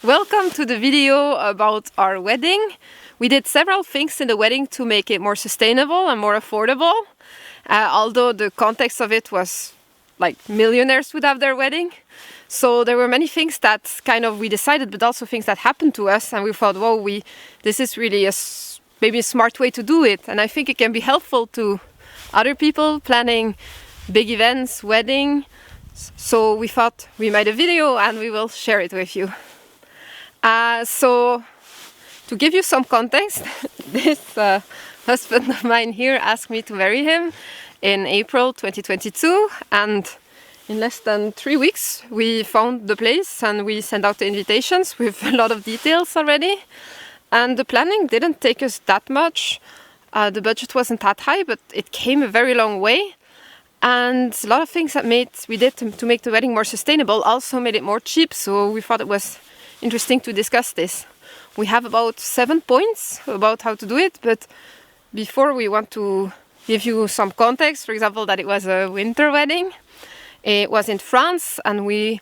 Welcome to the video about our wedding. We did several things in the wedding to make it more sustainable and more affordable. Although the context of it was like millionaires would have their wedding. So there were many things that kind of we decided, but also things that happened to us. And we thought, whoa, this is really maybe a smart way to do it. And I think it can be helpful to other people planning big events, wedding. So we thought we made a video and we will share it with you. So to give you some context, this husband of mine here asked me to marry him in April 2022, and in less than 3 weeks we found the place and we sent out the invitations with a lot of details already. And the planning didn't take us that much. The budget wasn't that high, but it came a very long way. And a lot of things that we did to make the wedding more sustainable also made it more cheap, so we thought it was interesting to discuss this. We have about 7 points about how to do it, but before we want to give you some context. For example, that it was a winter wedding. It was in France and we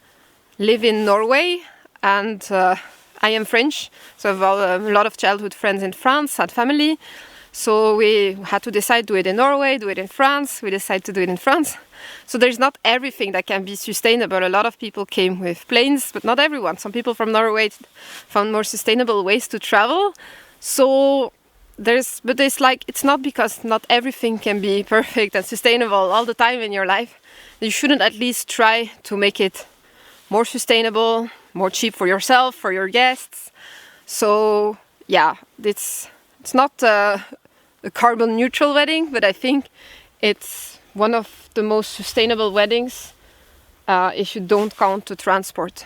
live in Norway, and I am French, so I've a lot of childhood friends in France, had family. So we had to decide, do it in Norway, do it in France. We decided to do it in France. So there's not everything that can be sustainable. A lot of people came with planes, but not everyone. Some people from Norway found more sustainable ways to travel. So it's not because not everything can be perfect and sustainable all the time in your life. You shouldn't at least try to make it more sustainable, more cheap for yourself, for your guests. So yeah, it's not a carbon neutral wedding, but I think it's one of the most sustainable weddings if you don't count the transport.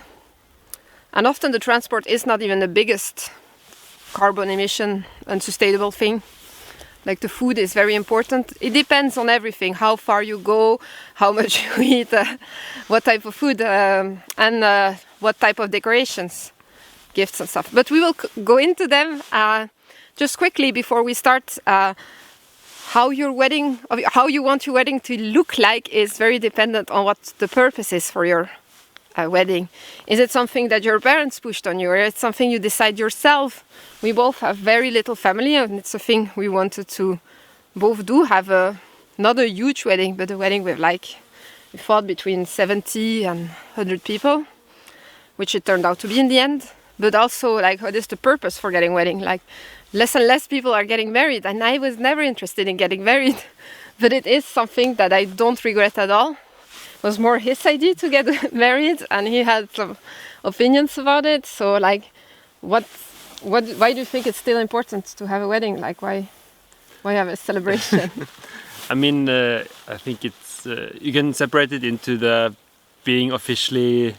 And often the transport is not even the biggest carbon emission unsustainable thing. Like the food is very important. It depends on everything, how far you go, how much you eat, what type of food, and what type of decorations, gifts and stuff. But we will go into them just quickly before we start. How you want your wedding to look like is very dependent on what the purpose is for your wedding. Is it something that your parents pushed on you, or is it something you decide yourself? We both have very little family, and it's a thing we wanted to both do. Have not a huge wedding, but a wedding with we thought between 70 and 100 people, which it turned out to be in the end. But also, what is the purpose for getting wedding? Less and less people are getting married, and I was never interested in getting married. But it is something that I don't regret at all. It was more his idea to get married, and he had some opinions about it. So, why do you think it's still important to have a wedding? Why have a celebration? I mean, I think it's you can separate it into the being officially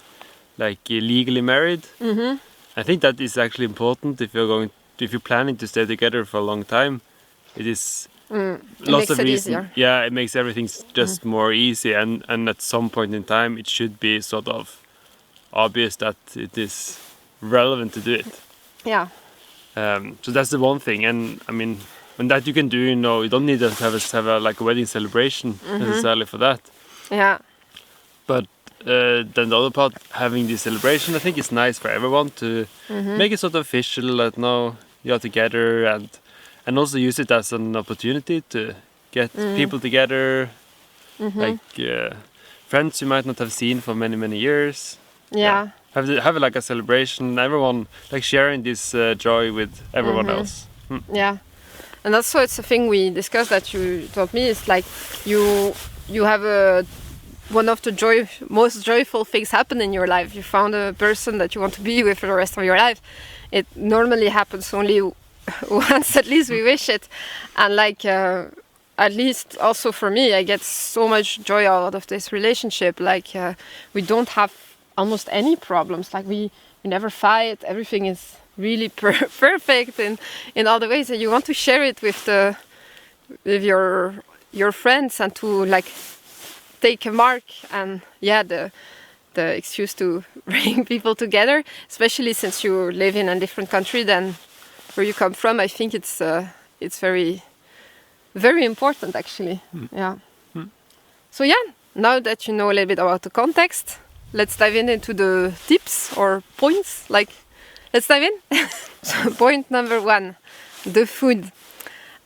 legally married. Mm-hmm. I think that is actually important if you're planning to stay together for a long time. It is lots of reasons. Yeah, it makes everything just more easy, and at some point in time it should be sort of obvious that it is relevant to do it. Yeah. So that's the one thing, and I mean, and that you can do. You don't need to have a wedding celebration necessarily for that. Yeah. But then the other part, having this celebration, I think it's nice for everyone to make it sort of official that now you're together, and also use it as an opportunity to get people together, friends you might not have seen for many years. Yeah. Have a celebration, everyone sharing this joy with everyone else. Yeah. And also it's a thing we discussed that you told me, is you have one of the most joyful things happen in your life. You found a person that you want to be with for the rest of your life. It normally happens only once, at least we wish it. And at least also for me, I get so much joy out of this relationship. We don't have almost any problems. Like we never fight. Everything is really perfect in all the ways, and you want to share it with your friends and to like take a mark and the excuse to bring people together, especially since you live in a different country than where you come from. I think it's very, very important actually. Yeah. So yeah, now that you know a little bit about the context, let's dive into the tips or points. Like, let's dive in. So point number 1, the food.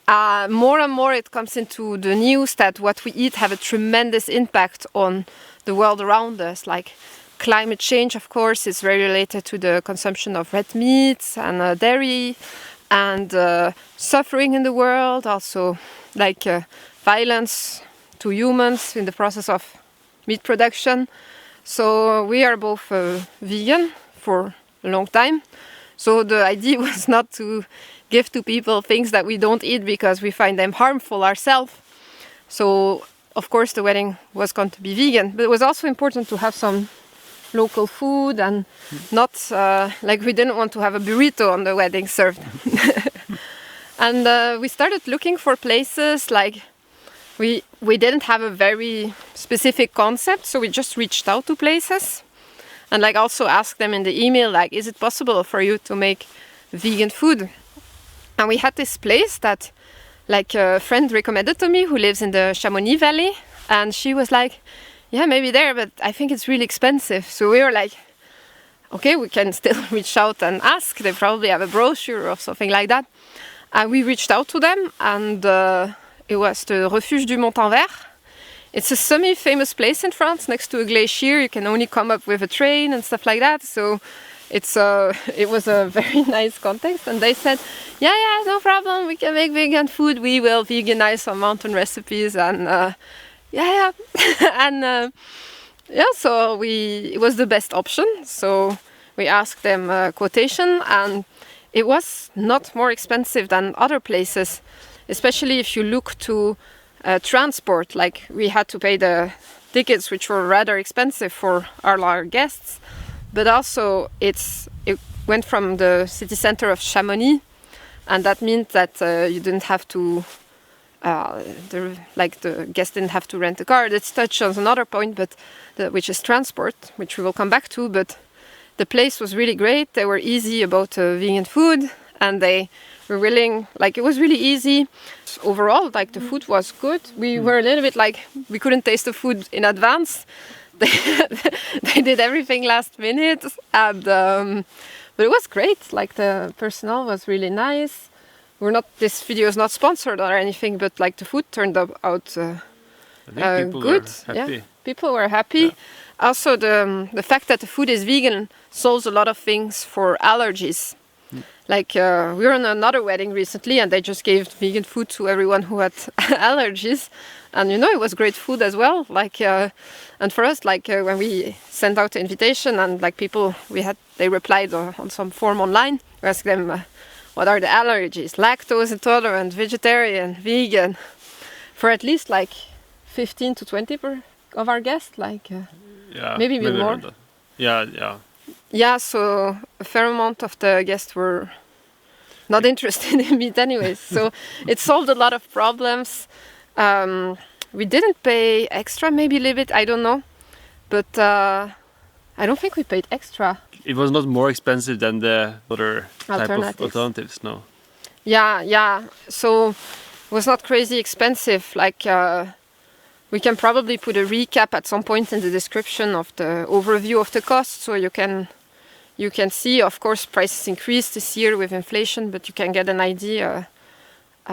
More and more it comes into the news that what we eat have a tremendous impact on the world around us. Like climate change, of course, is very related to the consumption of red meats and dairy, and suffering in the world, also like violence to humans in the process of meat production. So we are both vegan for a long time. So the idea was not to give to people things that we don't eat because we find them harmful ourselves. So of course the wedding was going to be vegan, but it was also important to have some local food and not like we didn't want to have a burrito on the wedding served. And we started looking for places. Like we didn't have a very specific concept, so we just reached out to places and like also asked them in the email, like, is it possible for you to make vegan food? And we had this place that like a friend recommended to me who lives in the Chamonix Valley, and she was like, yeah, maybe there, but I think it's really expensive. So we were like, okay, we can still reach out and ask. They probably have a brochure or something like that. And we reached out to them, and it was the Refuge du Montenvers. It's a semi-famous place in France next to a glacier. You can only come up with a train and stuff like that. So it was a very nice context. And they said, yeah, no problem. We can make vegan food. We will veganize some mountain recipes. And and so it was the best option. So we asked them a quotation, and it was not more expensive than other places, especially if you look to transport. Like we had to pay the tickets, which were rather expensive for our guests, but also it went from the city center of Chamonix, and that meant that you didn't have to the guest didn't have to rent a car. That's touched on another point, but which is transport, which we will come back to. But the place was really great. They were easy about vegan food, and they were willing. Like it was really easy. Overall, like the food was good. We were a little bit like we couldn't taste the food in advance. They did everything last minute, and but it was great. Like the personnel was really nice. This video is not sponsored or anything, but like the food turned out I think people good. were happy. Yeah, people were happy. Yeah. Also, the fact that the food is vegan solves a lot of things for allergies. Like we were on another wedding recently, and they just gave vegan food to everyone who had allergies, and it was great food as well. Like and for us, like when we sent out the invitation, and like people they replied on some form online. We asked them. What are the allergies? Lactose intolerant, vegetarian, vegan. For at least like 15 to 20% of our guests, like maybe even more. Yeah. Yeah, so a fair amount of the guests were not interested in meat anyways. So it solved a lot of problems. We didn't pay extra, maybe a little bit, I don't know. But I don't think we paid extra. It was not more expensive than the other type of alternatives, no. Yeah. So it was not crazy expensive. Like we can probably put a recap at some point in the description of the overview of the cost, so you can see. Of course, prices increased this year with inflation, but you can get an idea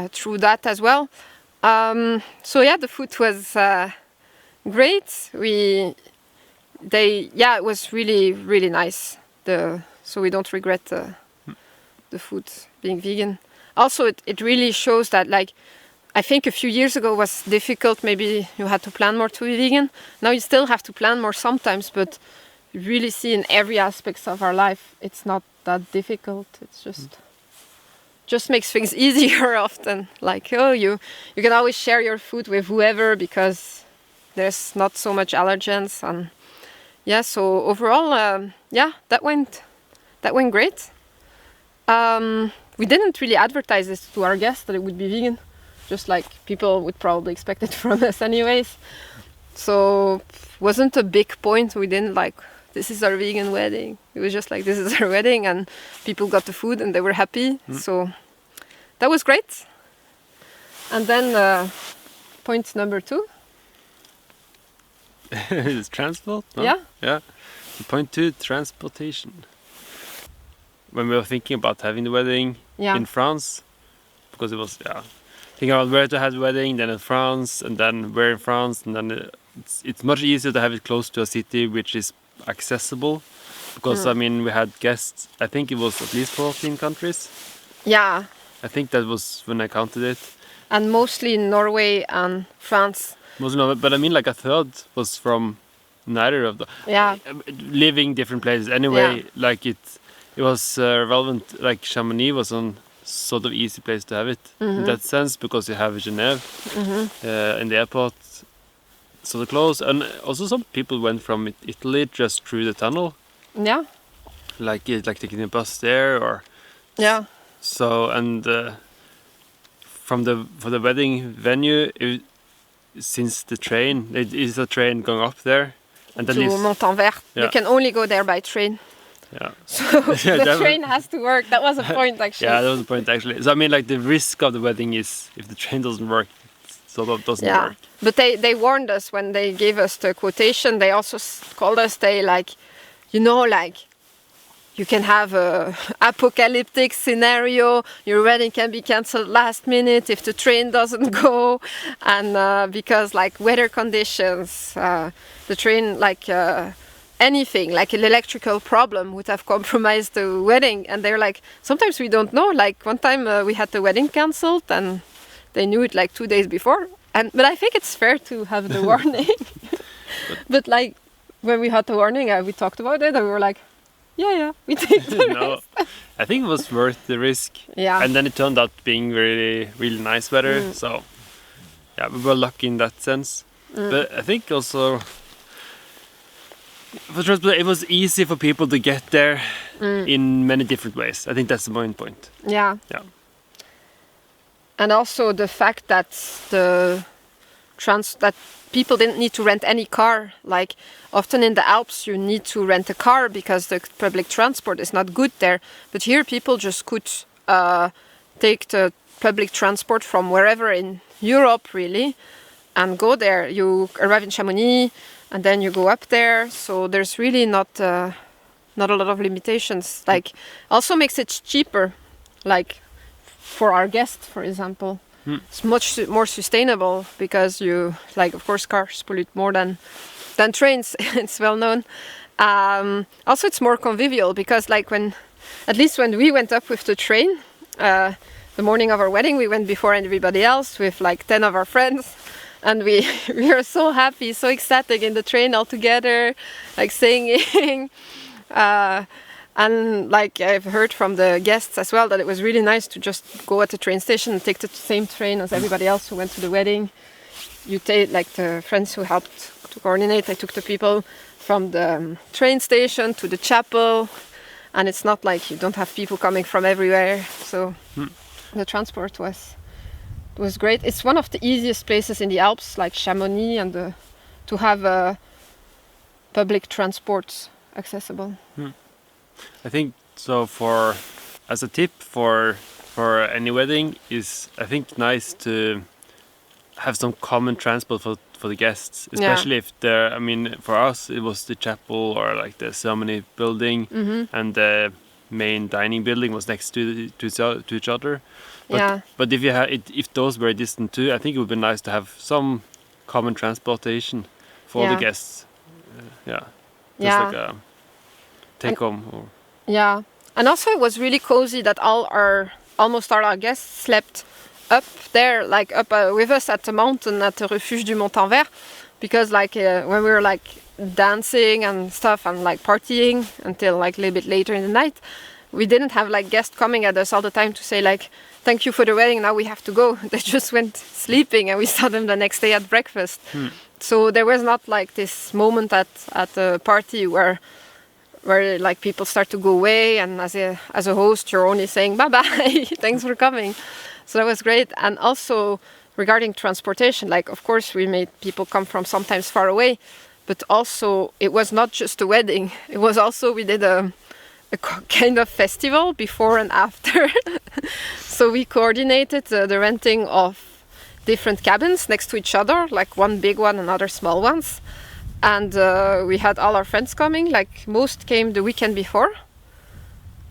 through that as well. So yeah, the food was great. It was really, really nice. So we don't regret the food being vegan. Also, it really shows that, like, I think a few years ago was difficult. Maybe you had to plan more to be vegan. Now you still have to plan more sometimes, but you really see in every aspect of our life, it's not that difficult. It's just makes things easier often. Like, you can always share your food with whoever because there's not so much allergens, and yeah, so overall, that went great. We didn't really advertise this to our guests that it would be vegan, just like people would probably expect it from us anyways. So wasn't a big point. We didn't like, this is our vegan wedding. It was just like, this is our wedding, and people got the food and they were happy. So that was great. And then point number 2. Is transport? No? Yeah. Point 2, transportation. When we were thinking about having the wedding in France, because it was thinking about where to have the wedding, then in France, and then where in France, and then it's much easier to have it close to a city which is accessible, because I mean we had guests. I think it was at least 14 countries. Yeah. I think that was when I counted it. And mostly Norway and France. Mostly Norway, but I mean like a third was from neither of the. Yeah. Living different places anyway. Like it was relevant. Like Chamonix was on sort of easy place to have it in that sense, because you have Genève in the airport, sort of close, and also some people went from Italy just through the tunnel. Yeah. Like taking a bus there, or so, and for the wedding venue, since the train, it is a train going up there, and to Montenvers. You can only go there by train. Yeah. So the train has to work. That was a point, actually. Yeah, that was a point, actually. So I mean, like, the risk of the wedding is if the train doesn't work, it sort of doesn't work. But they warned us when they gave us the quotation. They also called us. They like, you can have a apocalyptic scenario. Your wedding can be cancelled last minute if the train doesn't go, and because like weather conditions, the train anything like an electrical problem would have compromised the wedding. And they're like, sometimes we don't know. Like one time we had the wedding cancelled, and they knew it like 2 days before. But I think it's fair to have the warning. But like when we had the warning, we talked about it, and we were like, we take the risk. I think it was worth the risk. Yeah. And then it turned out being really, really nice weather. So yeah, we were lucky in that sense. But I think also for transport, it was easy for people to get there in many different ways. I think that's the main point. Yeah. Yeah. And also the fact that that people didn't need to rent any car. Like often in the Alps, you need to rent a car because the public transport is not good there. But here, people just could take the public transport from wherever in Europe, really, and go there. You arrive in Chamonix, and then you go up there. So there's really not a lot of limitations. Like also makes it cheaper, like for our guests, for example. It's much more sustainable because you, like, of course, cars pollute more than trains. It's well known. Also, it's more convivial because, like, at least when we went up with the train, the morning of our wedding, we went before everybody else with like 10 of our friends, and we were so happy, so ecstatic in the train all together, like singing. And like I've heard from the guests as well that it was really nice to just go at the train station and take the same train as everybody else who went to the wedding. You take like the friends who helped to coordinate. I took the people from the train station to the chapel, and it's not like you don't have people coming from everywhere. So the transport was great. It's one of the easiest places in the Alps, like Chamonix, and to have public transport accessible. I think so. As a tip for any wedding, is I think nice to have some common transport for the guests, especially if they're. I mean, for us it was the chapel or like the ceremony building, and the main dining building was next to each other. But if those were distant too, I think it would be nice to have some common transportation for the guests. Like a take home. Yeah, and also it was really cozy that almost all our guests slept up there, like up with us at the mountain at the Refuge du Montenvers, because like when we were like dancing and stuff and like partying until like a little bit later in the night, we didn't have like guests coming at us all the time to say like, thank you for the wedding, now we have to go. They just went sleeping, and we saw them the next day at breakfast. So there was not like this moment at the party where like people start to go away, and as a host you're only saying bye bye, thanks for coming. So that was great. And also regarding transportation, like of course we made people come from sometimes far away, but also it was not just a wedding. It was also, we did a kind of festival before and after. So we coordinated the renting of different cabins next to each other, like one big one and other small ones. And we had all our friends coming, like most came the weekend before.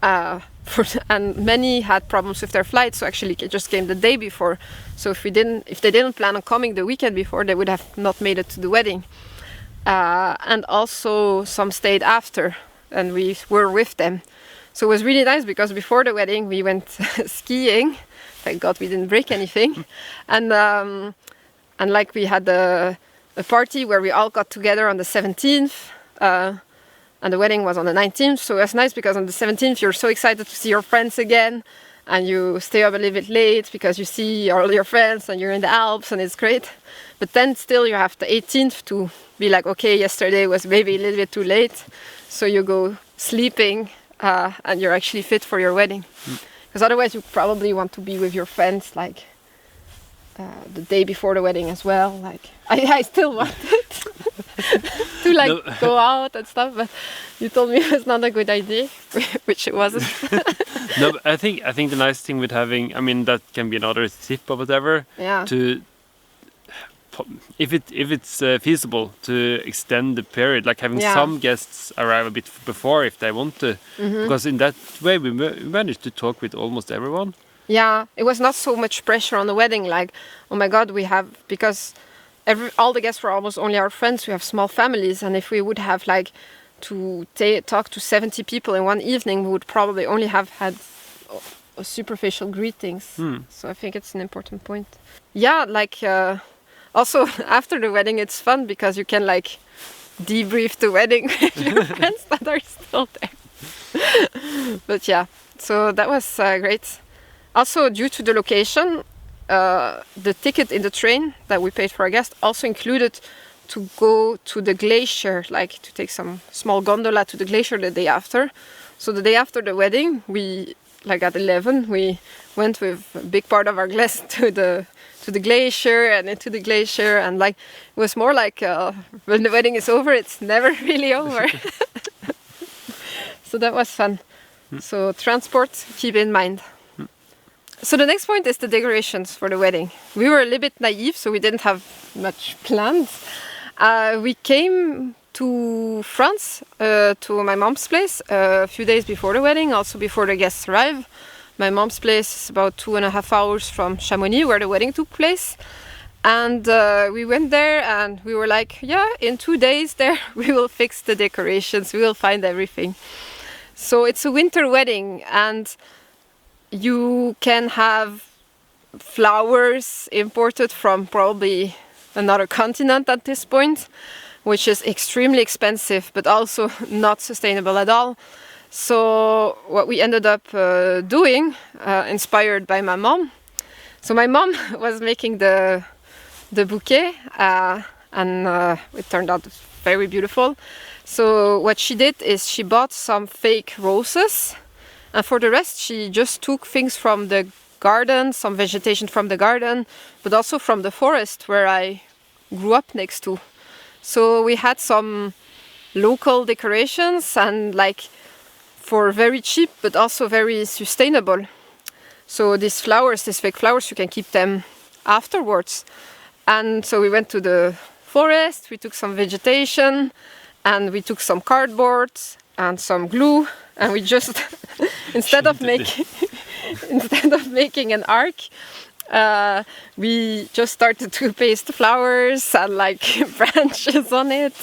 And many had problems with their flight, so actually just came the day before. So if they didn't plan on coming the weekend before, they would have not made it to the wedding. And also some stayed after, and we were with them. So it was really nice because before the wedding we went skiing. Thank God we didn't break anything. And like we had a party where we all got together on the 17th. And the wedding was on the 19th, so it was nice because on the 17th you're so excited to see your friends again, and you stay up a little bit late because you see all your friends and you're in the Alps and it's great. But then still you have the 18th to be like, okay, yesterday was maybe a little bit too late, so you go sleeping and you're actually fit for your wedding. Because otherwise you probably want to be with your friends like the day before the wedding as well. Like I still wanted to like go out and stuff, but you told me it was not a good idea, which it wasn't. No, but I think the nice thing with having, I mean, that can be another tip or whatever. Yeah. To if it's feasible to extend the period, like having some guests arrive a bit before if they want to, because in that way we managed to talk with almost everyone. Yeah, it was not so much pressure on the wedding, like, oh my God, we have, because all the guests were almost only our friends, we have small families, and if we would have like to talk to 70 people in one evening, we would probably only have had superficial greetings. So I think it's an important point. Yeah, like also after the wedding it's fun because you can like debrief the wedding with your friends that are still there. But yeah, so that was great. Also, due to the location, the ticket in the train that we paid for our guest also included to go to the glacier, like to take some small gondola to the glacier the day after. So the day after the wedding, we, like at 11, we went with a big part of our guests to the glacier and into the glacier, and like it was more like when the wedding is over, it's never really over. So that was fun. So transport, keep in mind. So the next point is the decorations for the wedding. We were a little bit naive, so we didn't have much planned. We came to France, to my mom's place, a few days before the wedding, also before the guests arrived. My mom's place is about 2.5 hours from Chamonix, where the wedding took place. And we went there and we were like, yeah, in 2 days there we will fix the decorations, we will find everything. So it's a winter wedding, and you can have flowers imported from probably another continent at this point, which is extremely expensive but also not sustainable at all. So what we ended up doing, inspired by my mom. So my mom was making the bouquet, and it turned out very beautiful. So what she did is she bought some fake roses, and for the rest she just took things from the garden, some vegetation from the garden, but also from the forest where I grew up next to. So we had some local decorations, and like for very cheap but also very sustainable. So these flowers, these fake flowers, you can keep them afterwards. And so we went to the forest, we took some vegetation, and we took some cardboard and some glue, and we just instead of making an arc, we just started to paste flowers and like branches on it,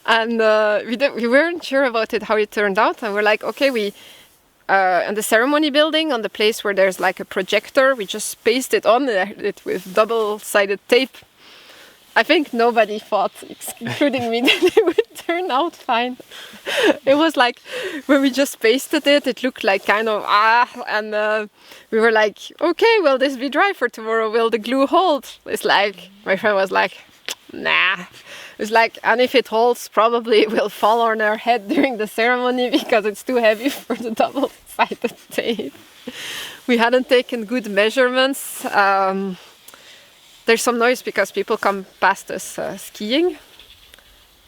and we weren't sure about it, how it turned out, and we're like, okay, we on the ceremony building, on the place where there's like a projector, we just pasted on it with double-sided tape. I think nobody thought, including me, that it would turn out fine. It was like, when we just pasted it, it looked like kind of, and we were like, okay, will this be dry for tomorrow? Will the glue hold? It's like, my friend was like, Nah. It's like, and if it holds, probably it will fall on our head during the ceremony because it's too heavy for the double-sided tape. We hadn't taken good measurements. There's some noise because people come past us skiing.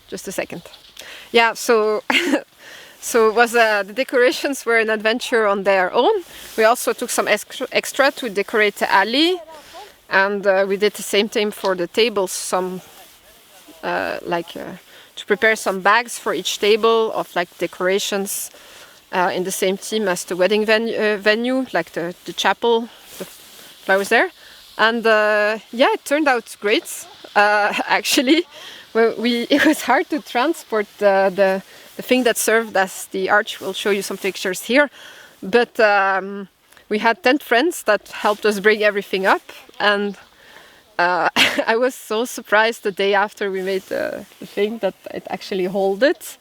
Just a second. Yeah, so so it was the decorations were an adventure on their own. We also took some extra to decorate the alley, and we did the same thing for the tables. Some to prepare some bags for each table of like decorations in the same theme as the wedding venue, like the chapel, the flowers there. And yeah, it turned out great. Actually, it was hard to transport the thing that served as the arch. We'll show you some pictures here. But we had 10 friends that helped us bring everything up. And I was so surprised the day after we made the thing that it actually held it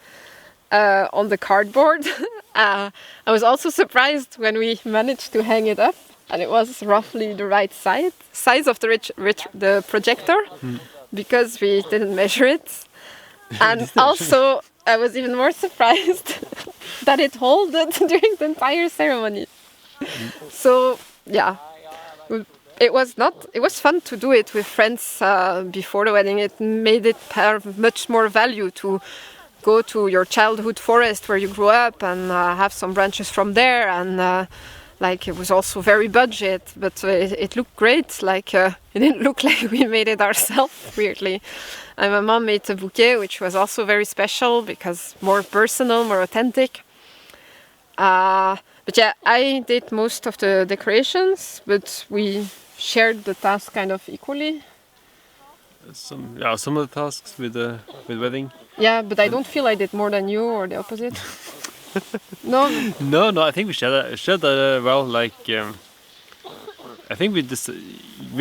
on the cardboard. I was also surprised when we managed to hang it up, and it was roughly the right size of the projector, because we didn't measure it. And also, I was even more surprised that it held it during the entire ceremony. So yeah. It was fun to do it with friends before the wedding. It made it have much more value to go to your childhood forest where you grew up and have some branches from there. And like, it was also very budget, but it looked great. Like, it didn't look like we made it ourselves, weirdly. And my mom made a bouquet, which was also very special because more personal, more authentic. But yeah, I did most of the decorations, but we shared the task kind of equally. Some of the tasks with wedding. Yeah, but I don't feel I did more than you, or the opposite. No. No. I think we shared well. Like, I think we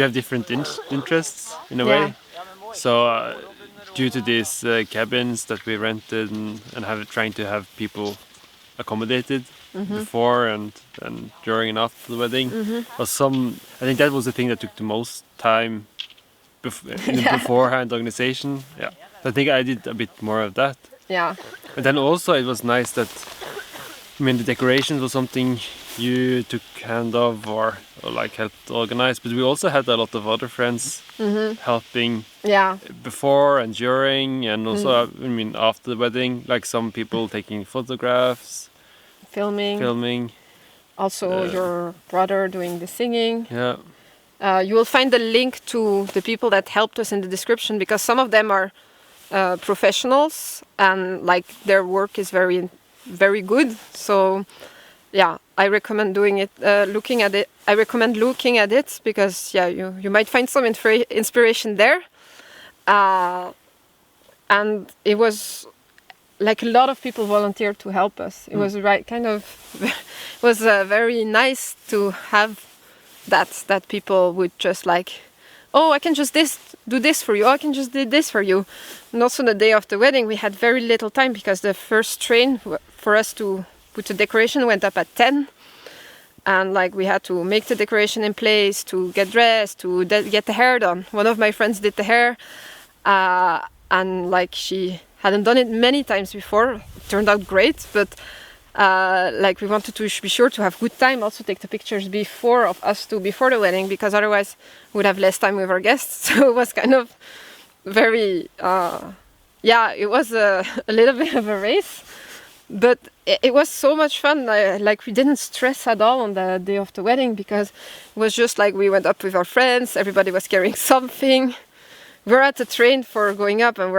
have different interests in a way. So due to these cabins that we rented and trying to have people accommodated before and during and after the wedding, I think that was the thing that took the most time in the beforehand organization. Yeah, I think I did a bit more of that. Yeah. And then also it was nice that, I mean, the decorations was something you took hand of or like helped organize, but we also had a lot of other friends helping before and during, and also I mean after the wedding, like some people taking photographs, filming. Also your brother doing the singing. Yeah. You will find the link to the people that helped us in the description, because some of them are professionals and like their work is very, very good. So yeah, I recommend doing it, looking at it. I recommend looking at it because you might find some inspiration there. And it was like a lot of people volunteered to help us. It was it was very nice to have that people would just like, oh, I can just do this for you. Oh, I can just do this for you. And also the day of the wedding, we had very little time because the first train for us to put the decoration went up at 10. And like we had to make the decoration in place, to get dressed, to get the hair done. One of my friends did the hair, and like she hadn't done it many times before. It turned out great, but like we wanted to be sure to have good time, also take the pictures before the wedding, because otherwise we would have less time with our guests. So it was kind of very, it was a little bit of a race, but it was so much fun. Like we didn't stress at all on the day of the wedding, because it was just like we went up with our friends, everybody was carrying something. We're at the train for going up, and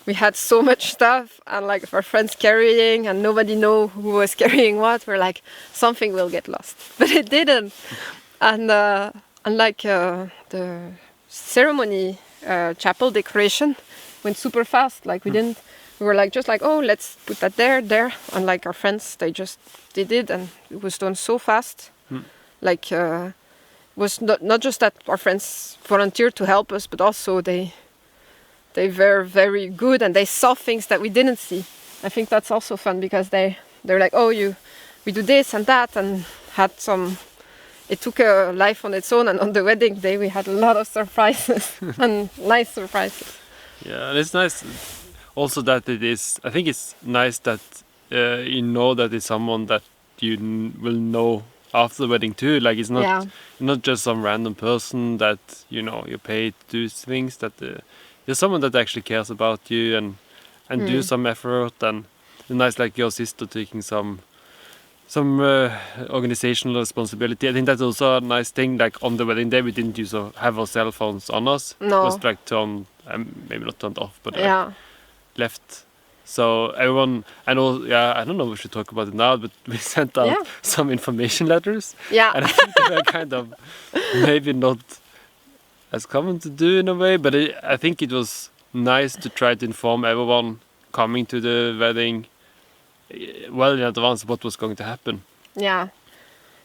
we had so much stuff, and like our friends carrying, and nobody knew who was carrying what. We're like, something will get lost, but it didn't. And like the ceremony chapel decoration went super fast. Like we were like just like, oh, let's put that there, and like our friends, they just did it, and it was done so fast. Like was not just that our friends volunteered to help us, but also they were very good, and they saw things that we didn't see. I think that's also fun, because they're like, oh, we do this and that, and had some it took a life on its own. And on the wedding day, we had a lot of surprises and nice surprises. Yeah, and it's nice also that it is. I think it's nice that you know that it's someone that you will know after the wedding too. Like it's not just some random person that you pay to do things. That there's someone that actually cares about you and do some effort. And it's nice, like your sister taking some organizational responsibility. I think that's also a nice thing. Like on the wedding day, we didn't have our cell phones on us. No. It was like turned, maybe not turned off, but Yeah. left. So everyone, I know, I don't know if we should talk about it now, but we sent out some information letters. Yeah. And I think they were kind of maybe not as common to do in a way, but I think it was nice to try to inform everyone coming to the wedding well in advance what was going to happen. Yeah.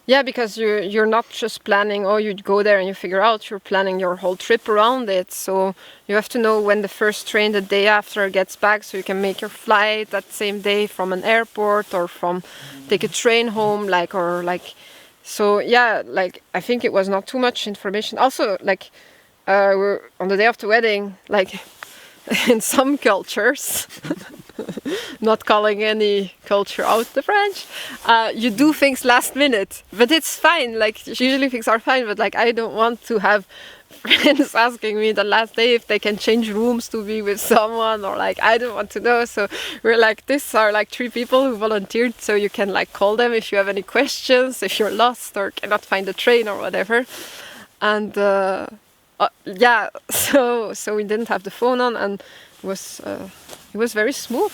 Yeah, because you're not just planning, you go there and you figure out, you're planning your whole trip around it. So you have to know when the first train the day after gets back, so you can make your flight that same day from an airport or take a train home, so yeah, like I think it was not too much information. Also, like we're on the day of the wedding, like in some cultures, not calling any culture out the French, you do things last minute, but it's fine. Like usually things are fine, but like I don't want to have friends asking me the last day if they can change rooms to be with someone, or like I don't want to know. So we're like, these are like 3 people who volunteered, so you can like call them if you have any questions, if you're lost or cannot find the train or whatever. And so we didn't have the phone on, and it was very smooth.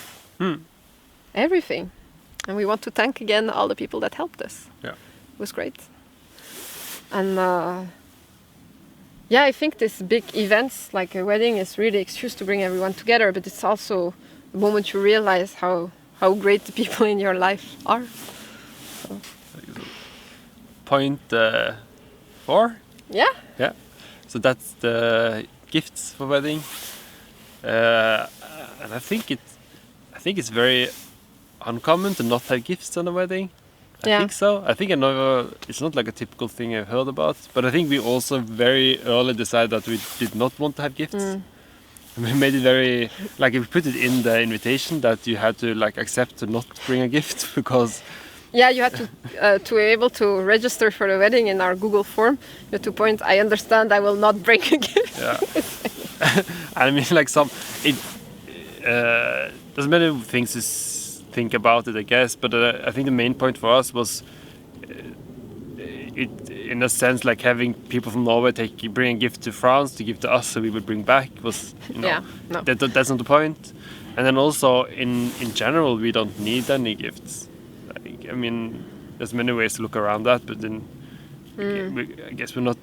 Everything. And we want to thank again all the people that helped us. Yeah. It was great. And I think this big events like a wedding is really an excuse to bring everyone together, but it's also the moment you realize how great the people in your life are. So. Point 4? Yeah. Yeah. So that's the gifts for wedding. And I think it's very uncommon to not have gifts on a wedding. I think so. I think it's not like a typical thing I've heard about, but I think we also very early decided that we did not want to have gifts. And we made it very, like we put it in the invitation that you had to like accept to not bring a gift because... Yeah, you had to be able to register for the wedding in our Google form. You had to point, I understand I will not bring a gift. Yeah. I mean, like there's many things to think about it, I guess, but I think the main point for us was it, in a sense, like having people from Norway bring a gift to France to give to us, so we would bring back was, that's not the point. And then also in general, we don't need any gifts. I mean, there's many ways to look around that, but then I guess we're not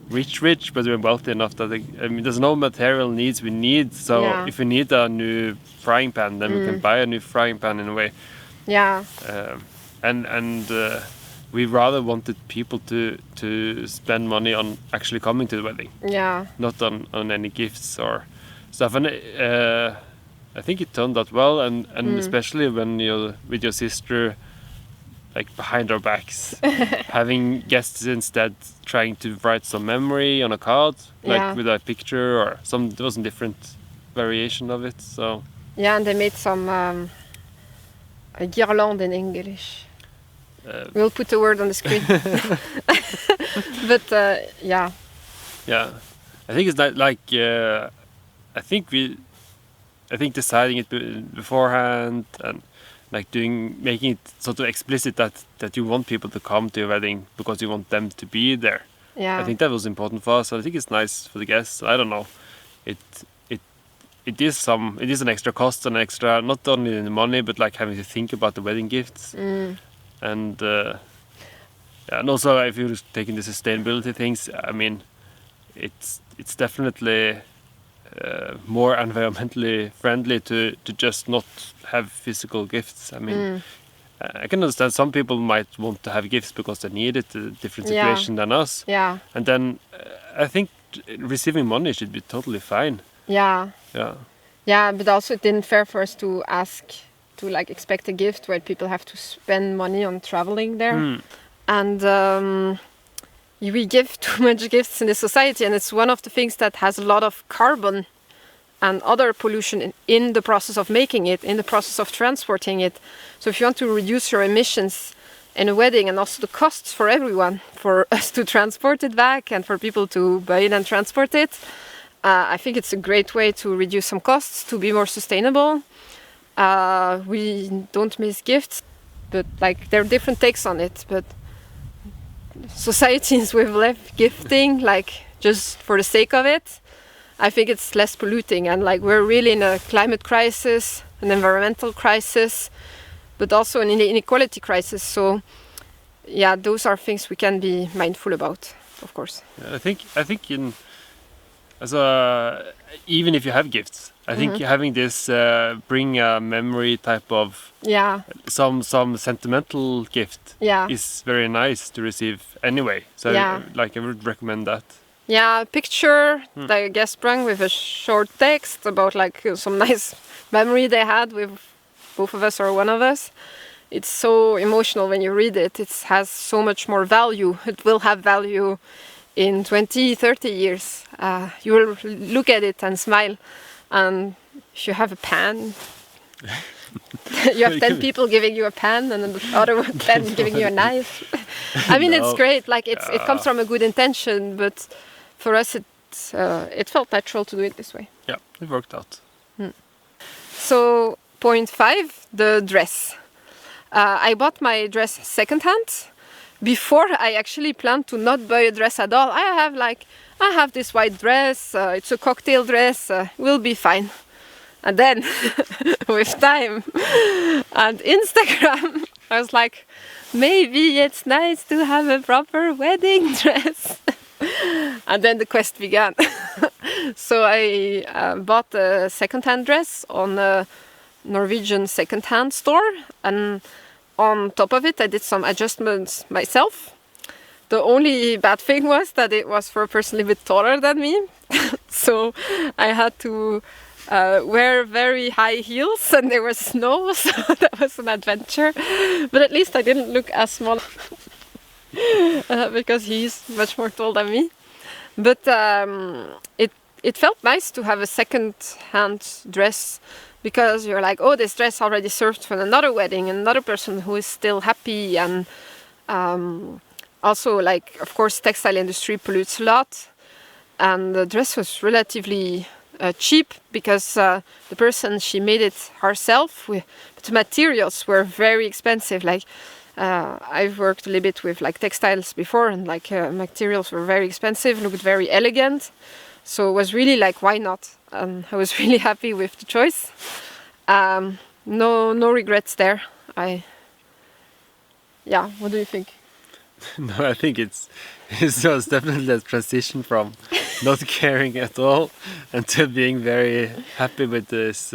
rich, but we're wealthy enough that there's no material needs we need. So if we need a new frying pan, then we can buy a new frying pan in a way. Yeah. And we rather wanted people to spend money on actually coming to the wedding. Yeah. Not on any gifts or stuff. And I think it turned out well, and especially when you're with your sister, like behind our backs, having guests instead trying to write some memory on a card, like with a picture or there was a different variation of it. So and they made some a guirlande in English. We'll put the word on the screen. But yeah. I think it's not like I think deciding it beforehand and like making it sort of explicit that you want people to come to your wedding because you want them to be there. Yeah. I think that was important for us. I think it's nice for the guests. I don't know. It is an extra cost and extra, not only in the money, but like having to think about the wedding gifts. And and also if you're taking the sustainability things, I mean, it's definitely more environmentally friendly to just not have physical gifts. I mean, I can understand some people might want to have gifts because they need it, a different situation than us. Yeah. And then I think receiving money should be totally fine. Yeah. Yeah. Yeah, but also it didn't fair for us to ask to like expect a gift where people have to spend money on traveling there. and we give too much gifts in the society, and it's one of the things that has a lot of carbon and other pollution in the process of making it, in the process of transporting it. So if you want to reduce your emissions in a wedding, and also the costs for everyone, for us to transport it back and for people to buy it and transport it, I think it's a great way to reduce some costs, to be more sustainable. We don't miss gifts, but like there are different takes on it. But societies with less gifting, like just for the sake of it, I think it's less polluting. And like we're really in a climate crisis, an environmental crisis, but also an inequality crisis. So yeah, those are things we can be mindful about, of course. I think in as a even if you have gifts, I think having this bring a memory type of some sentimental gift is very nice to receive anyway. So I would recommend that. Yeah, a picture that I guess sprung with a short text about like some nice memory they had with both of us or one of us. It's so emotional when you read it. It has so much more value. It will have value in 20, 30 years. You will look at it and smile. And if you have a pen, you have 10 people giving you a pen and the other 10 giving you a knife. I mean, it's great. Like it comes from a good intention, but for us, it felt natural to do it this way. Yeah, it worked out. So, point 5, the dress. I bought my dress secondhand. Before, I actually planned to not buy a dress at all. I have this white dress. It's a cocktail dress. Will be fine. And then, with time and Instagram, I was like, maybe it's nice to have a proper wedding dress. And then the quest began. So I bought a second-hand dress on a Norwegian second-hand store, and on top of it I did some adjustments myself. The only bad thing was that it was for a person a bit taller than me. So I had to wear very high heels, and there was snow, so that was an adventure. But at least I didn't look as small because he's much more tall than me. But it felt nice to have a second-hand dress, because you're like, oh, this dress already served for another wedding, another person who is still happy. And also, like, of course, textile industry pollutes a lot, and the dress was relatively cheap, because the person, she made it herself, but the materials were very expensive. Like I've worked a little bit with like textiles before, and like materials were very expensive, looked very elegant. So it was really like, why not? I was really happy with the choice. No regrets there. What do you think? No, I think it was definitely a transition from not caring at all and to being very happy with this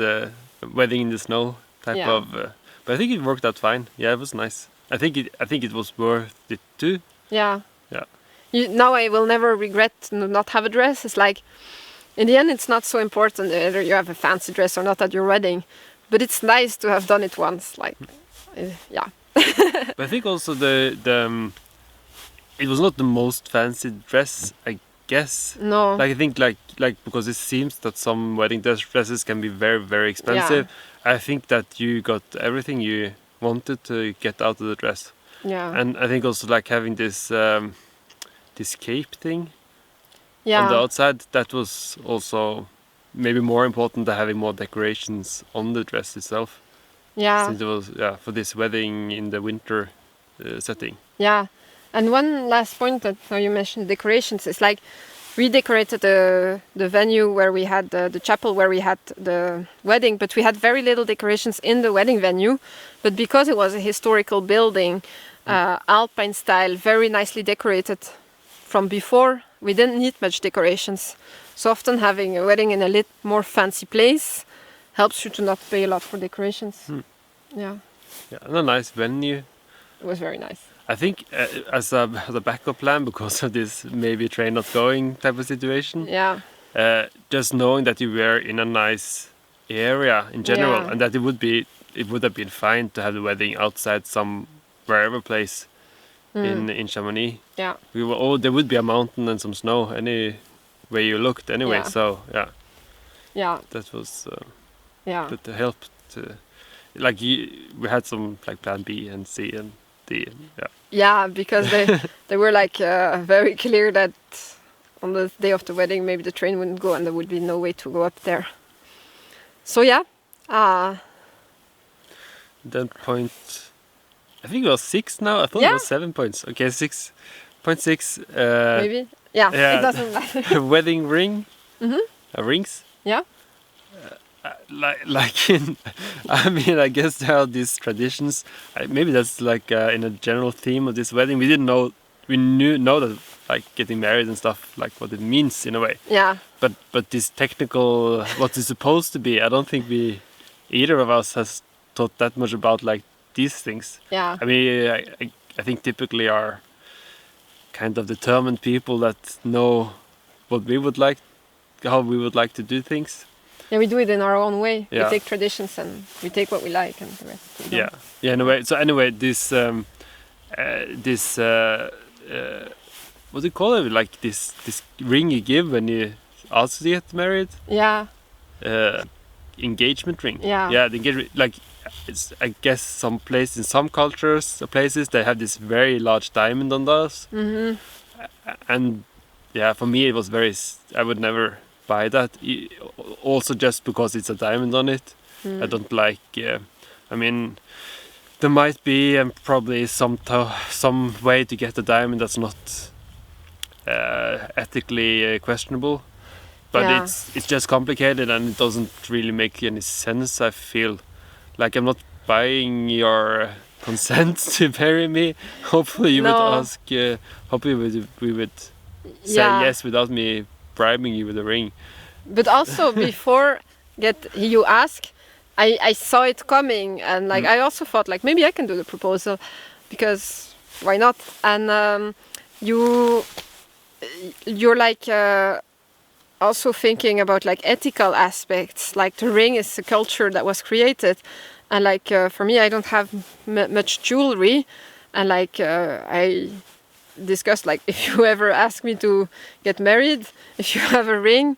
wedding in the snow type of. But I think it worked out fine. Yeah, it was nice. I think it was worth it too. Yeah. Yeah. Now I will never regret not have a dress. It's like, in the end, it's not so important whether you have a fancy dress or not at your wedding, but it's nice to have done it once. Like, yeah. But I think also it was not the most fancy dress, I guess. No. Like I think like because it seems that some wedding dresses can be very, very expensive. Yeah. I think that you got everything you wanted to get out of the dress. Yeah. And I think also like having this this cape thing on the outside, that was also maybe more important than having more decorations on the dress itself. Yeah. Since it was for this wedding in the winter setting. Yeah. And one last point that now you mentioned decorations, is like we decorated the venue where we had the chapel where we had the wedding, but we had very little decorations in the wedding venue. But because it was a historical building, Alpine style, very nicely decorated from before, we didn't need much decorations. So often having a wedding in a little more fancy place helps you to not pay a lot for decorations. Yeah. Yeah, and a nice venue. It was very nice. I think as a backup plan, because of this maybe train not going type of situation. Yeah. Just knowing that you were in a nice area in general, and that it would have been fine to have the wedding outside some wherever place, in Chamonix. Yeah. We were there would be a mountain and some snow any way you looked anyway. Yeah. So Yeah. that was Yeah. that helped. We had some like plan B and C and D. Yeah, because they were like very clear that on the day of the wedding maybe the train wouldn't go and there would be no way to go up there. So yeah. Then point, I think it was 6 now. I thought it was 7 points. Okay, 6.6. Maybe. Yeah. It doesn't matter. Wedding ring. Mm-hmm. Rings. Yeah. I mean, I guess there are these traditions. Maybe that's like in a general theme of this wedding. We didn't know. We know that like getting married and stuff, like what it means in a way. Yeah. But this technical, what it's supposed to be, I don't think either of us has thought that much about like these things. Yeah. I mean, I think typically are kind of determined people that know what we would like, how we would like to do things. Yeah, we do it in our own way. Yeah. We take traditions and we take what we like and the rest we don't. Yeah. In a way. So anyway, this what do you call it? Like this ring you give when you ask to get married. Yeah. Engagement ring. Yeah. Yeah. The engagement, like, it's, I guess some places, in some cultures or places, they have this very large diamond on those. Mm-hmm. And yeah, for me it was I would never buy that. Also just because it's a diamond on it. I don't like. I mean, there might be probably some way to get a diamond that's not ethically questionable, but Yeah. it's just complicated and it doesn't really make any sense. I feel like I'm not buying your consent to marry me. Hopefully you would ask. Hopefully we would say yes without me bribing you with a ring. But also before you ask, I saw it coming and like I also thought like maybe I can do the proposal because why not? And you're like also thinking about like ethical aspects. Like the ring is a culture that was created, and like for me I don't have much jewelry, and like I discussed like if you ever ask me to get married, if you have a ring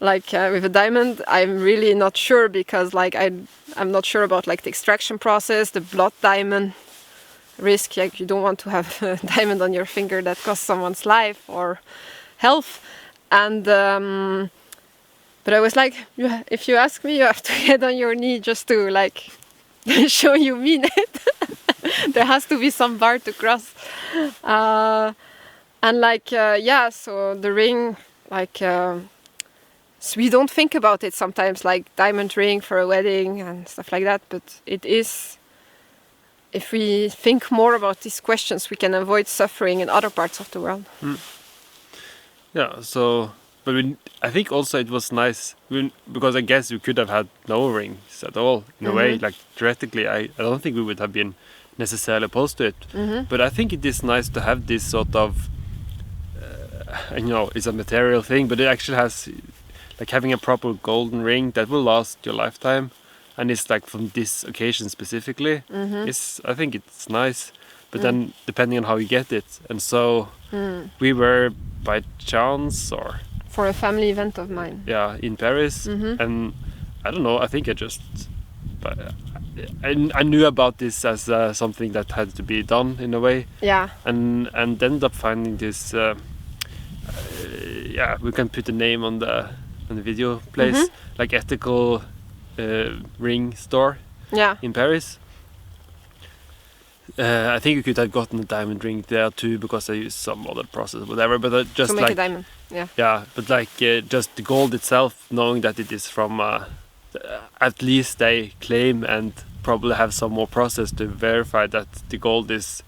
like with a diamond, I'm really not sure because like I'm not sure about like the extraction process, the blood diamond risk. Like you don't want to have a diamond on your finger that costs someone's life or health. And but I was like, if you ask me, you have to get on your knee just to like show you mean it. There has to be some bar to cross. And like so the ring like. So we don't think about it sometimes, like diamond ring for a wedding and stuff like that. But it is, if we think more about these questions, we can avoid suffering in other parts of the world. Yeah. So, but I think also it was nice because I guess we could have had no rings at all in a way. Like theoretically, I don't think we would have been necessarily opposed to it. But I think it is nice to have this sort of, it's a material thing, but it actually has. Like having a proper golden ring that will last your lifetime, and it's like from this occasion specifically. I think it's nice, but then depending on how you get it, and so we were by chance or for a family event of mine. Yeah, in Paris, and I don't know. I think I knew about this as something that had to be done in a way. Yeah. And ended up finding this. We can put a name on the video place, like ethical ring store in Paris. I think you could have gotten a diamond ring there too because they use some other process or whatever, but just to make a diamond. But like just the gold itself, knowing that it is from at least they claim and probably have some more process to verify that the gold is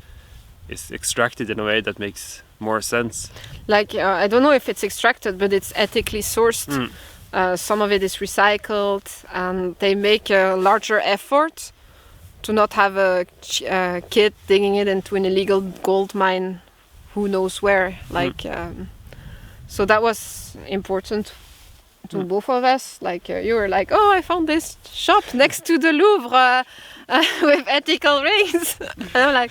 extracted in a way that makes more sense. Like I don't know if it's extracted, but it's ethically sourced. Some of it is recycled, and they make a larger effort to not have a kid digging it into an illegal gold mine, who knows where. So that was important to both of us. Like you were like, oh, I found this shop next to the Louvre with ethical rings. And I'm like,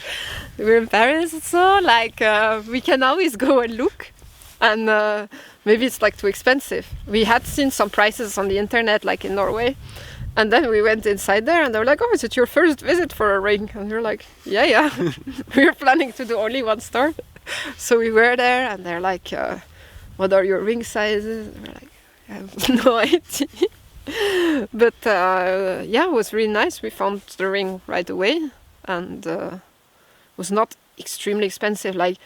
we're in Paris, so like we can always go and look. And maybe it's like too expensive. We had seen some prices on the internet, like in Norway. And then we went inside there and they were like, oh, is it your first visit for a ring? And we were like, yeah. We were planning to do only one store. So we were there and they're like, what are your ring sizes? And we're like, I have no idea. But yeah, it was really nice. We found the ring right away and it was not extremely expensive. Like,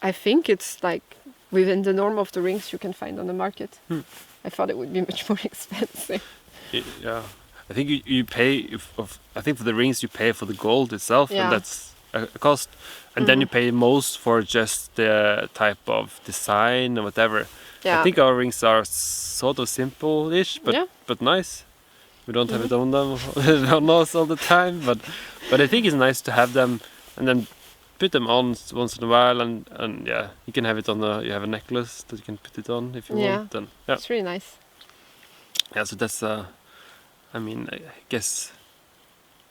I think it's like within the norm of the rings you can find on the market. I thought it would be much more expensive. Yeah, I think you pay. I think for the rings you pay for the gold itself, and that's a cost, and then you pay most for just the type of design or whatever. Yeah. I think our rings are sort of simple-ish, but nice. We don't have it on them on us all the time, but I think it's nice to have them and then put them on once in a while, and yeah, you can have it on you have a necklace that you can put it on if you want. And it's really nice. Yeah, so that's I mean, I guess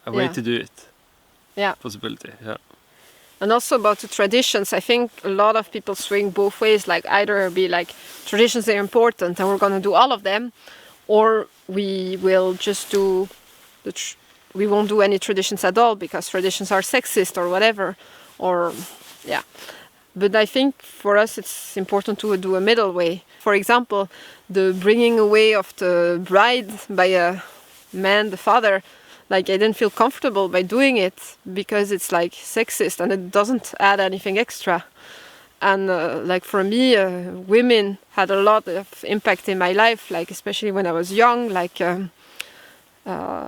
a way to do it. Yeah. Possibility, yeah. And also about the traditions, I think a lot of people swing both ways, like either be like, traditions are important and we're going to do all of them, or we will just do, we won't do any traditions at all because traditions are sexist or whatever, or yeah. But I think for us it's important to do a middle way. For example, the bringing away of the bride by a man, the father, like I didn't feel comfortable by doing it because it's like sexist and it doesn't add anything extra. And like for me, women had a lot of impact in my life, like especially when I was young. Like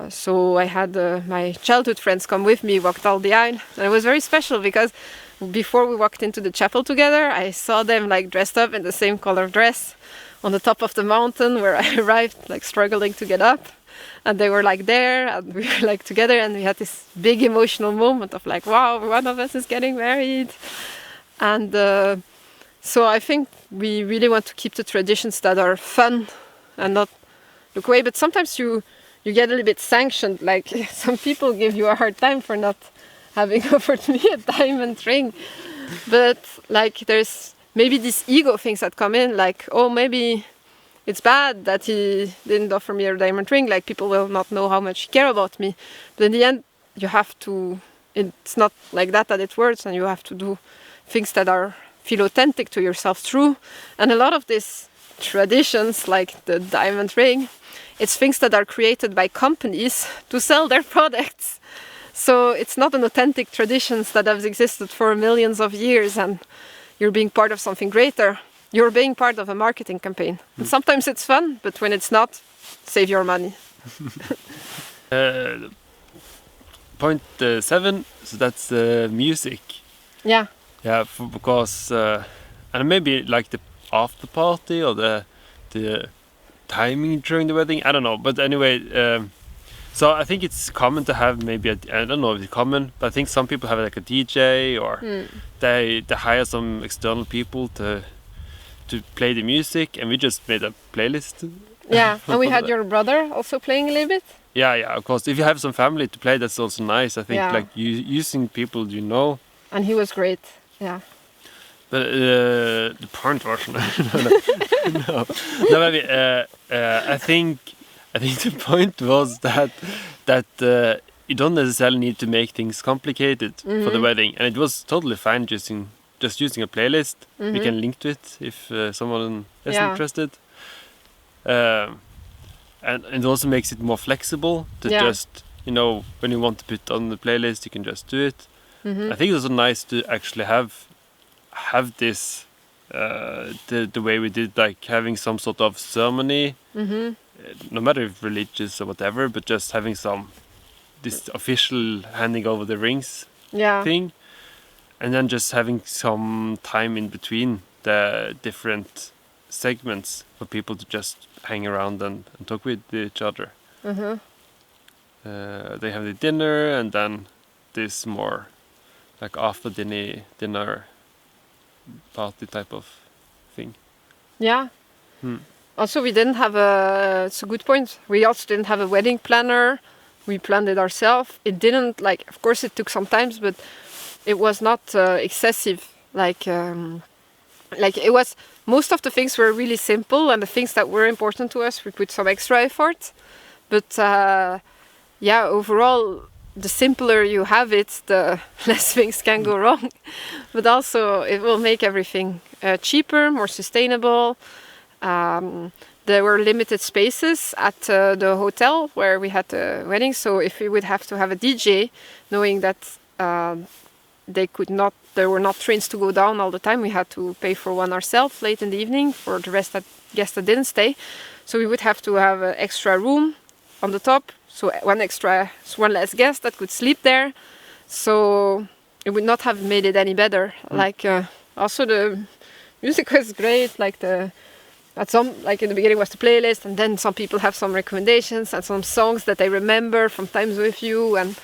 so I had my childhood friends come with me, walked all the aisle, and it was very special because before we walked into the chapel together, I saw them like dressed up in the same color dress on the top of the mountain where I arrived, like struggling to get up. And they were like there, and we were like together, and we had this big emotional moment of like, wow, one of us is getting married. And so I think we really want to keep the traditions that are fun and not look away. But sometimes you get a little bit sanctioned, like some people give you a hard time for not having offered me a diamond ring. But like there's maybe these ego things that come in, like, oh, maybe it's bad that he didn't offer me a diamond ring, like people will not know how much he cares about me. But in the end, you have to, it's not like that it works, and you have to do things that feel authentic to yourself, true. And a lot of these traditions, like the diamond ring, it's things that are created by companies to sell their products. So it's not an authentic traditions that have existed for millions of years, and you're being part of something greater. You're being part of a marketing campaign. And sometimes it's fun, but when it's not, save your money. Point 7, so that's music. Yeah. Yeah, because and maybe like the after party or the timing during the wedding. I don't know, but anyway, so I think it's common to have maybe I don't know if it's common, but I think some people have like a DJ or they hire some external people to play the music, and we just made a playlist. Yeah, and we had your brother also playing a little bit. Yeah, of course. If you have some family to play, that's also nice. I think like using people you know. And he was great. Yeah. But the porn version, no, maybe. I think the point was that you don't necessarily need to make things complicated for the wedding, and it was totally fine just using a playlist. We can link to it if someone is interested. And it also makes it more flexible to just, when you want to put on the playlist, you can just do it. I think it's also nice to actually have this, the way we did, like having some sort of ceremony, no matter if religious or whatever, but just having this official handing over the rings thing. And then just having some time in between the different segments for people to just hang around and talk with each other. They have the dinner, and then this more like after dinner party type of thing. Yeah. Also, we didn't have a. It's a good point. We also didn't have a wedding planner. We planned it ourselves. It didn't like. Of course, it took some time, but it was not excessive. Like it was. Most of the things were really simple, and the things that were important to us, we put some extra effort. But yeah, overall, the simpler you have it, the less things can go wrong. But also, it will make everything cheaper, more sustainable. There were limited spaces at the hotel where we had the wedding, so if we would have to have a DJ, knowing that there were not trains to go down all the time, we had to pay for one ourselves late in the evening for the guests that didn't stay. So we would have to have an extra room on the top, so one less guest that could sleep there. So it would not have made it any better. Also the music was great. In the beginning was the playlist, and then some people have some recommendations and some songs that they remember from times with you, and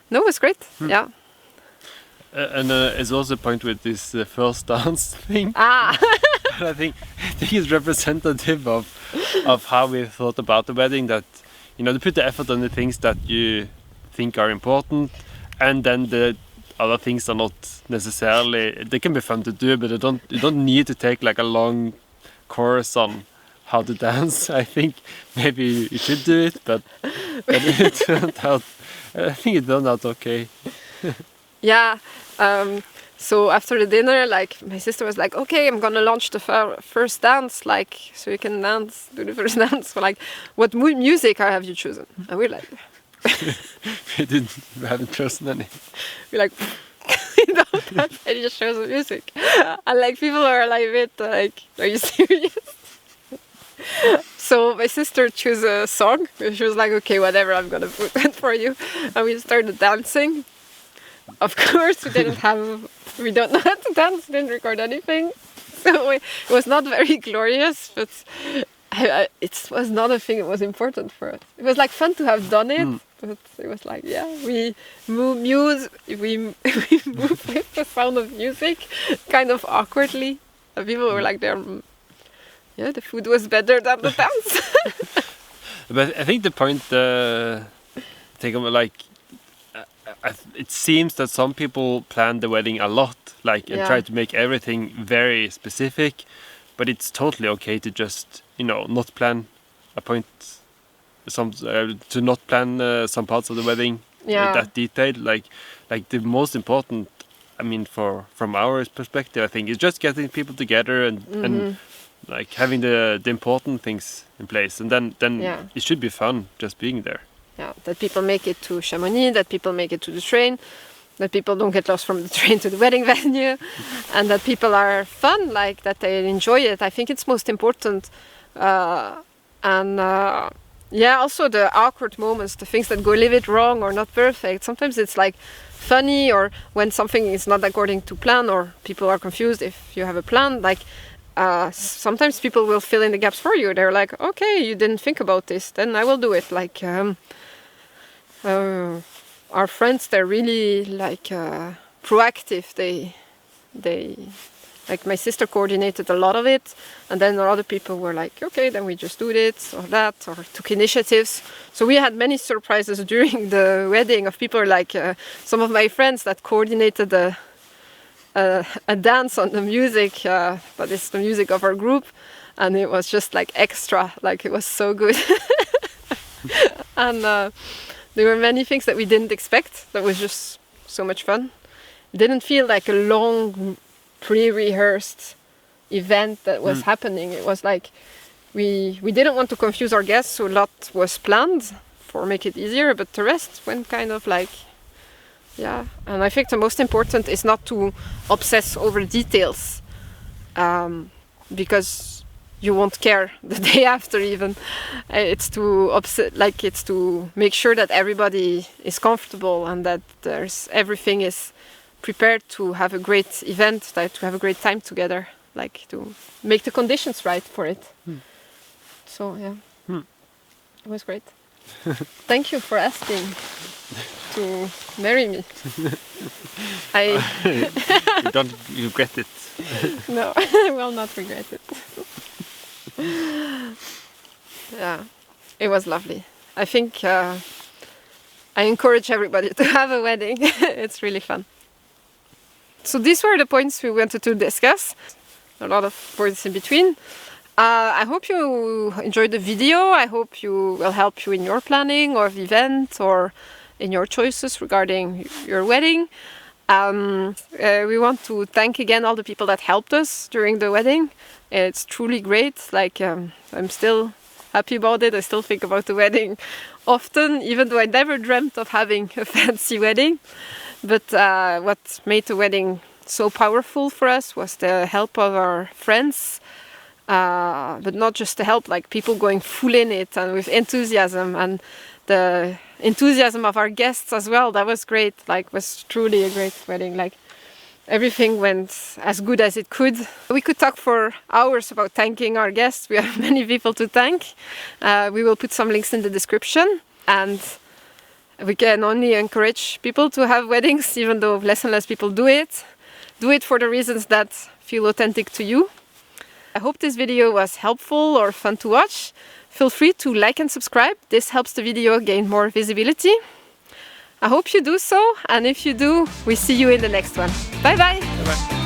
no, it was great. Yeah. And it's also a point with this first dance thing. I think it's representative of how we thought about the wedding. That to put the effort on the things that you think are important, and then the other things are not necessarily. They can be fun to do, but you don't need to take like a long course on how to dance. I think maybe you should do it, but it turned out. I think it turned out okay. Yeah. So after the dinner, my sister was like, "Okay, I'm gonna launch the first dance, so you can do the first dance." So what music have you chosen? And we're like, we haven't chosen any. We're like, we don't have any chosen music, and people are a bit "Are you serious?" So my sister chose a song. She was like, "Okay, whatever, I'm gonna put it for you," and we started dancing. Of course, we don't know how to dance, didn't record anything. So it was not very glorious, but it was not a thing that was important for us. It was fun to have done it, but it was we move with the sound of music, kind of awkwardly. And people were the food was better than the dance. But I think the point, it seems that some people plan the wedding a lot, and try to make everything very specific, but it's totally okay to just, not plan to not plan some parts of the wedding that detailed. The most important, from our perspective, I think, is just getting people together and having the important things in place, and then it should be fun just being there. Yeah, that people make it to Chamonix, that people make it to the train, that people don't get lost from the train to the wedding venue, and that people are fun, that they enjoy it. I think it's most important. Also the awkward moments, the things that go a little bit wrong or not perfect. Sometimes it's funny, or when something is not according to plan, or people are confused if you have a plan. Sometimes people will fill in the gaps for you. They're like, "Okay, you didn't think about this, then I will do it." Our friends, they're really proactive. They my sister coordinated a lot of it, and then other people were like, "Okay, then we just do this or that," or took initiatives. So we had many surprises during the wedding of people some of my friends that coordinated a dance on the music, but it's the music of our group, and it was just extra, it was so good. And there were many things that we didn't expect that was just so much fun. It didn't feel like a long pre-rehearsed event that was happening. It was we didn't want to confuse our guests, so a lot was planned for make it easier, but the rest went kind of and I think the most important is not to obsess over details, because you won't care the day after even. It's to make sure that everybody is comfortable and that everything is prepared to have a great event, to have a great time together, to make the conditions right for it. So it was great. Thank you for asking to marry me. You don't regret it. No, I will not regret it. Yeah, it was lovely. I think I encourage everybody to have a wedding. It's really fun. So these were the points we wanted to discuss. A lot of points in between. I hope you enjoyed the video. I hope you will help you in your planning of event or in your choices regarding your wedding. We want to thank again all the people that helped us during the wedding. It's truly great. Like I'm still happy about it. I still think about the wedding often, even though I never dreamt of having a fancy wedding. But what made the wedding so powerful for us was the help of our friends. But not just the help, like people going full in it and with enthusiasm, and the enthusiasm of our guests as well. That was great. Like, was truly a great wedding. Like, everything went as good as it could. We could talk for hours about thanking our guests. We have many people to thank. We will put some links in the description, and we can only encourage people to have weddings, even though less and less people do it. Do it for the reasons that feel authentic to you. I hope this video was helpful or fun to watch. Feel free to like and subscribe. This helps the video gain more visibility. I hope you do so, and if you do, we see you in the next one. Bye bye! Bye-bye.